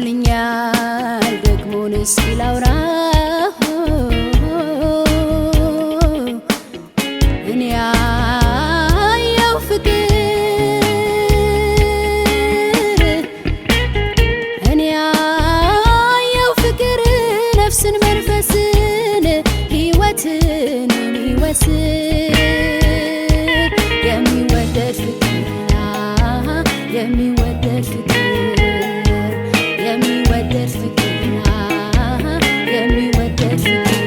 ነክቶልኛል ደግሞን እስኪ ላውራ እኔ ያየው ፍቅር እኔ ያየው ፍቅር ነፍስን መንፈስን ሕይወትን የሚወስድ የሚወደድ ፍቅር የሚወደድ ፍቅር የሚወደድ ፍቅርና የሚወደድ ፍቅር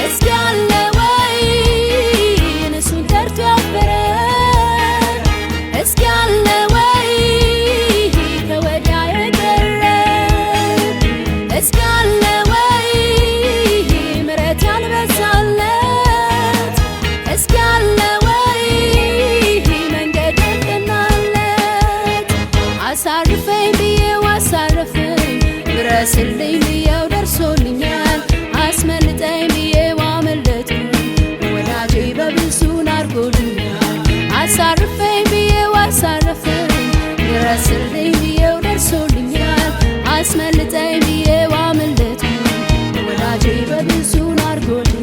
እስኪ አለ ወይ እሱን ጠርቶ ያበረ እስኪ አለ ወይ ከወዲያ የቀረ እስኪ አለ ወይ ምሕረት ያልበዛለት እስኪ አለ ወይ መንገድ ያቀናለት አሳርፈኝ ብዬው አሳረፈኝ ድረስልኝ ብዬው ደርሶልኛል አስመልጠኝ ብዬው አመለጥኩኝ ወዳጄ በብዙን አድርጎልኛል አሳርፈኝ ብዬው አሳረፈኝ ድረስልኝ ብዬው ደርሶልኛል አስመልጠኝ ብዬው አመለጥኩኝ ወዳጄ በብዙን አድርጎልኛል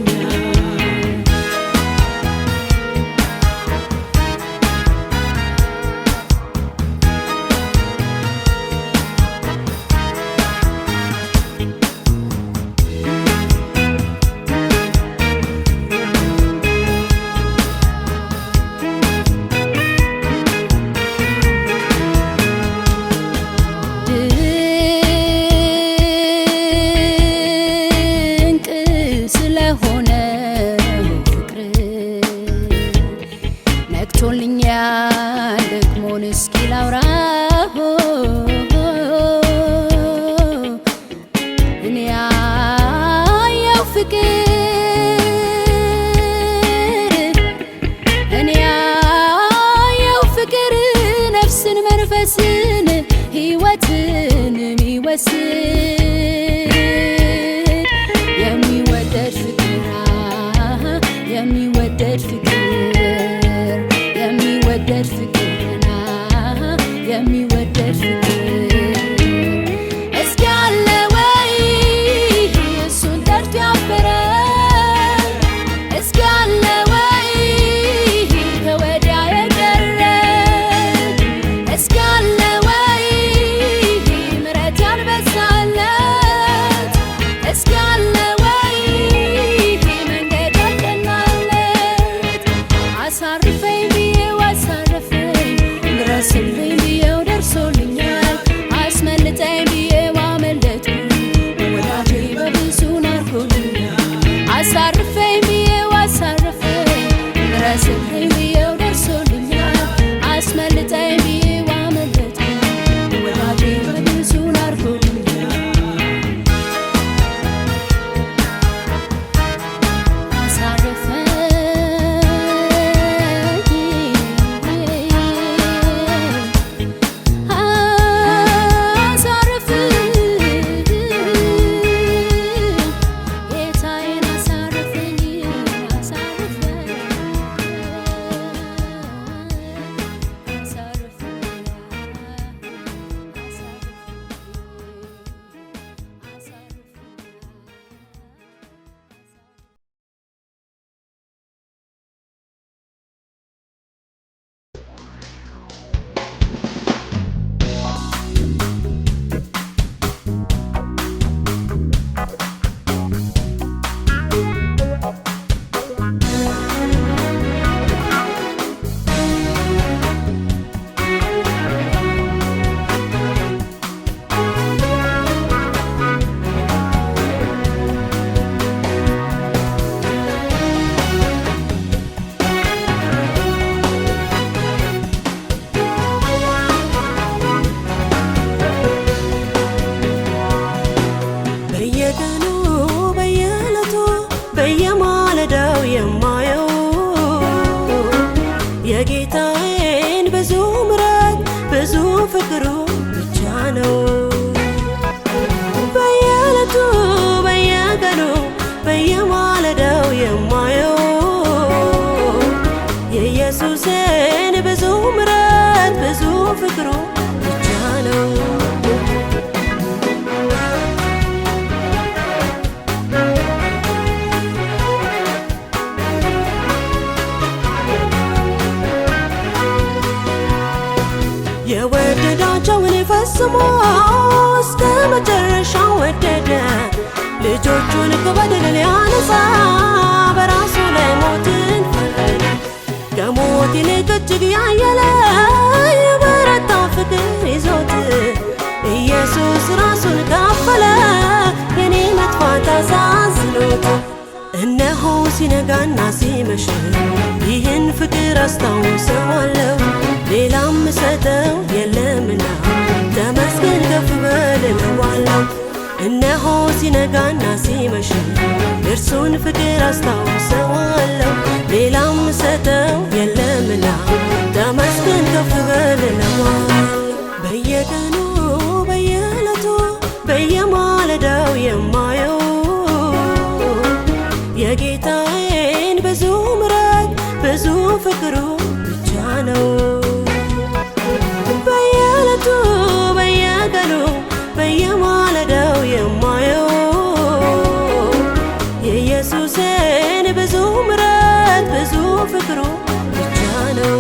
ነክቶልኛል ደግሞን እስኪ ላውራ እኔ ያየው ፍቅር እኔ ያየው ፍቅር ነፍስን መንፈስን ሕይወትን የሚወስድ የሚወደድ ፍቅር የሚወደድ ፍቅር የሚወደድ ፍቅርና የሚወደድ ብዙ ምሕረት ብዙ ፍቅሩ ብቻ ነው። በየዕለቱ በየቀኑ በየማለዳው የማየው የኢየሱስን ብዙ ምሕረት ብዙ ፍቅሩ ብቻ ነው። የወደዳቸውን ፈጽሞ እስከ መጨረሻው ወደደ። ልጆቹን ከበደል ሊያነጻ በራሱ ላይ ሞትን ፈረደ። ከሞት ይልቅ እጅግ ያየለ የበረታ ፍቅር ይዞት ኢየሱስ ራሱን ከፈለ የኔ መጥፋት አሳዝኖት። እነሆ ሲነጋና ሲመሽ ይህን ፍቅር አስታውሰዋለሁ። ሌላም ሰጠው የለምና ተመስገን ከፍ በል እለዋለሁ። እነሆ ሲነጋና ሲመሽ እርሱን ፍቅር አስታውሰዋለሁ። ሌላም ሰጠው የለምና ተመስገን ከፍ በል እለዋለሁ። በየቀኑ በየዕለቱ በየማለዳው የማየው የጌታዬን ብዙ ምሕረት ብዙ ፍቅሩ ብቻ ነው። በየዕለቱ በየቀኑ በየማለዳው የማየው የኢየሱስን ብዙ ምሕረት ብዙ ፍቅሩ ብቻ ነው።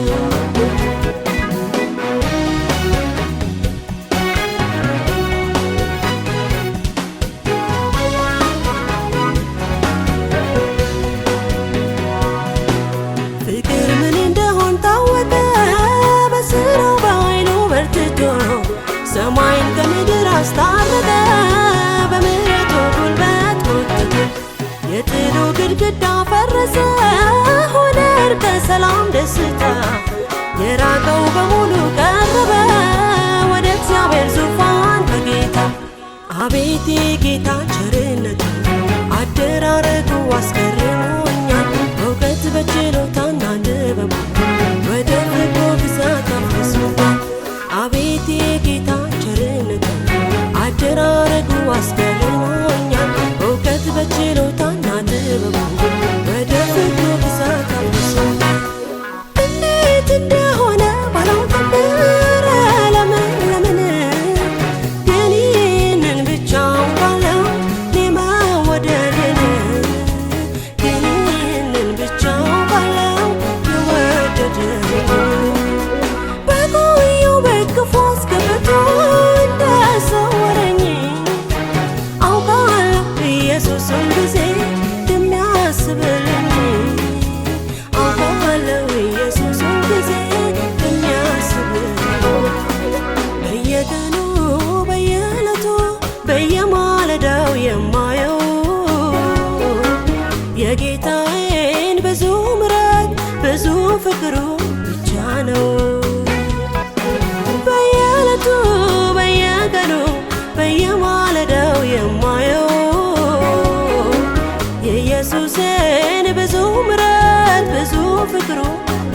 ፍቅር ምን እንደሆን ታወቀ በስራው በኃይሉ በርትቶ ሰማይን ከምድር አስታረቀ በምሕረቱ ጉልበት ጎትቶ። የጥሉ ግድግዳ ፈረሰ ሆነ እርቀ ሰላም ደስታ። የራቀው በሙሉ ቀረበ ወደ እግዚአብሔር ዙፋን በጌታ። አቤት የጌታ ቸርነቱ አደራረጉ አስገርሞኛል። በእውቀት በችሎታና ጥበቡ ወደ ፍቅሩ ግዛት አፍልሶኛል። አቤት የጌታ ቸርነቱ አደራረጉ አስገርሞኛል። በእውቀት በችሎታና ጥበቡ ወደ ፍቅሩ ግዛት አፍልሶኛል። እንዴት እንደሆነ ባላውቅም ለምን ግን ይህንን ብቻ አውቃለሁ እኔ መወደድን። ግን ይህንን ብቻ አውቃለሁ የወደደኝ በቆየው በክፉ አስገብቶ እንዳሰወረኝ አውቃለሁ ኢየሱስ ሁልጊዜ እንደሚያስብልኝ። አውቃለሁ ኢየሱስ ሁልጊዜ እንደሚያስብልኝ። በየቀኑ በየዕለቱ በየማለዳው የማየው የጌታዬን ብዙ ምሕረት ብዙ ፍቅሩ ብቻ ነው። በየዕለቱ በየቀኑ በየማለዳው የማየው የኢየሱስን ብዙ ምሕረት ብዙ ፍቅሩ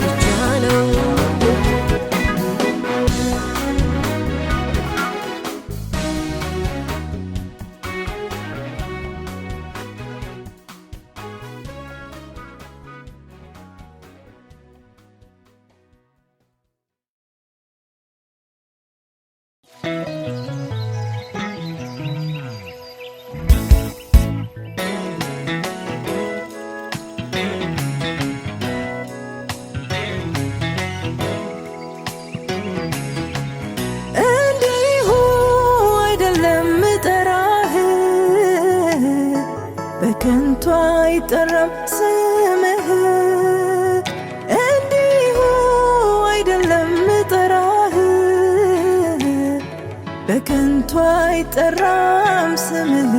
ብቻ ነው። እንዲሁ አይደለም ጠራህ በከንቱ አይጠራም ስምህ። እንዲሁ አይደለም ጠራህ በከንቱ አይጠራም ስምህ።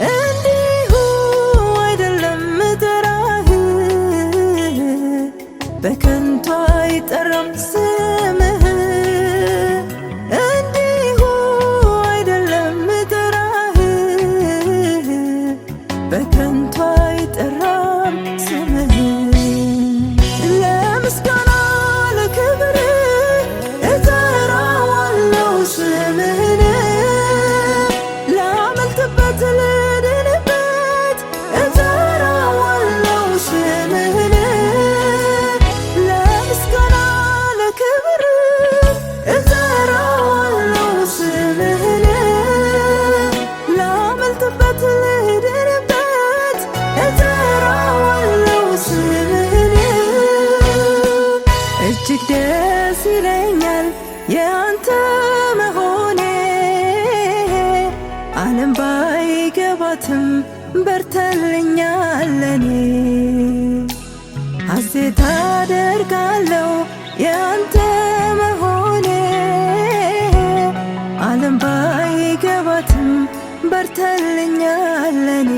እንዲሁ አይደለም ጠራህ በከንቱ አይጠራም ስምህ። እንዲሁ አይደለም ጠራህ በከንቱ አይጠራም ስምህ። ለምስጋና ደስ ይለኛል ያንተ መሆኔ ዓለም ባይገባትም በርተልኛል ለኔ ሐሴት አደርጋለሁ ያንተ መሆኔ ዓለም ባይገባትም በርተልኛል ለኔ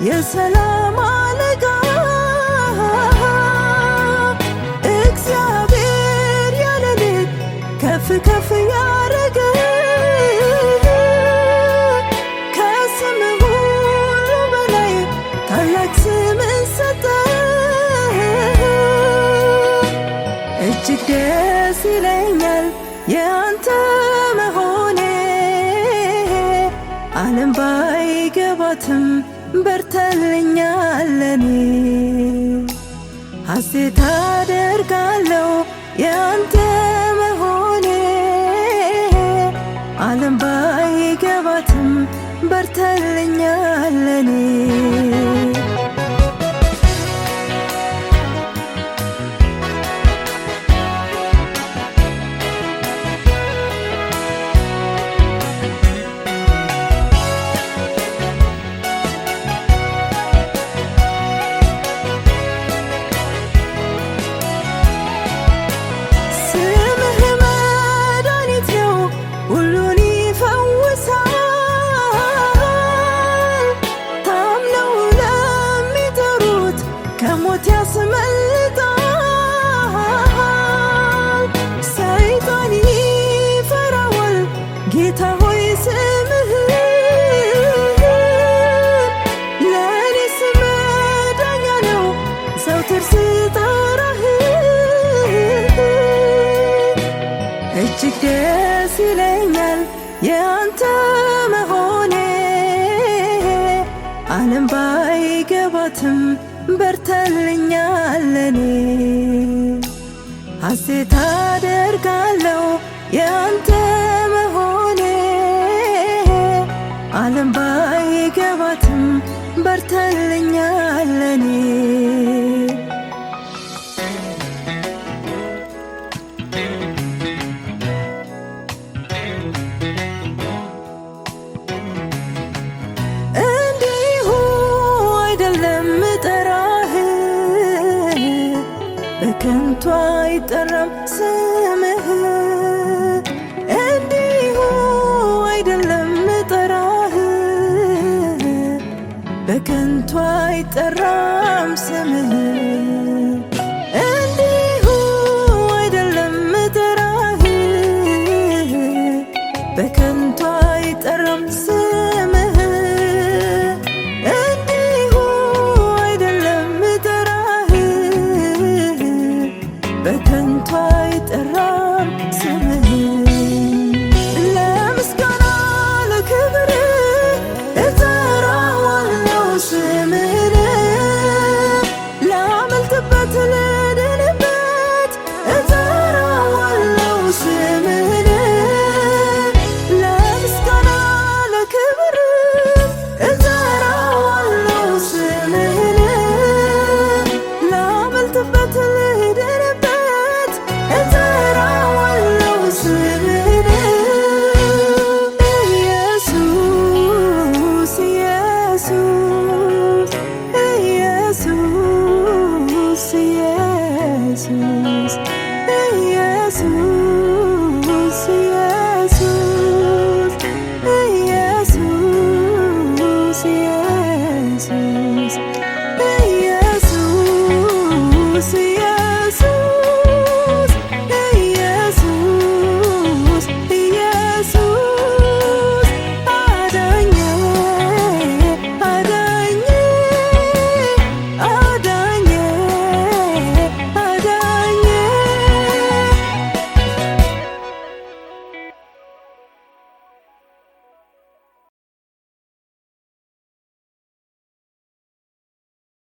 የሰላም አለቃ እግዚአብሔር ያለ ልክ ከፍ ከፍ ያረገ ከስም ሁሉ በላይ ታላቅ ስምን ሰጠ እጅግ ደስ ይለኛል ያንተ መሆኔ ዓለም ባይገባትም በርተልኛል ለኔ ሐሴት አደርጋለሁ ያንተ መሆኔ ዓለም ባይገባትም በርተልኛል ለኔ ከሞት ያስመልጣል ሰይጣን ይፈራዋል ጌታ ሆይ ስምህን ለእኔስ መዳኛ ነው ዘውትር ስጠራህ እጅግ ደስ ይለኛል ያንተ መሆኔ ዓለም ባይገባትም በርተልኛል ለኔ ሐሴት አደርጋለሁ ያንተ መሆኔ ዓለም ባይገባትም በርተልኛል ለኔ በከንቱ አይጠራም ስምህ እንዲሁ አይደለም ጠራህ በከንቱ አይጠራም ስምህ እንዲሁ አይደለም ጠራህ በከንቱ አይጠራም ስምህ እንዲሁ አይደለም ጠራህ በከንቱ አይጠራም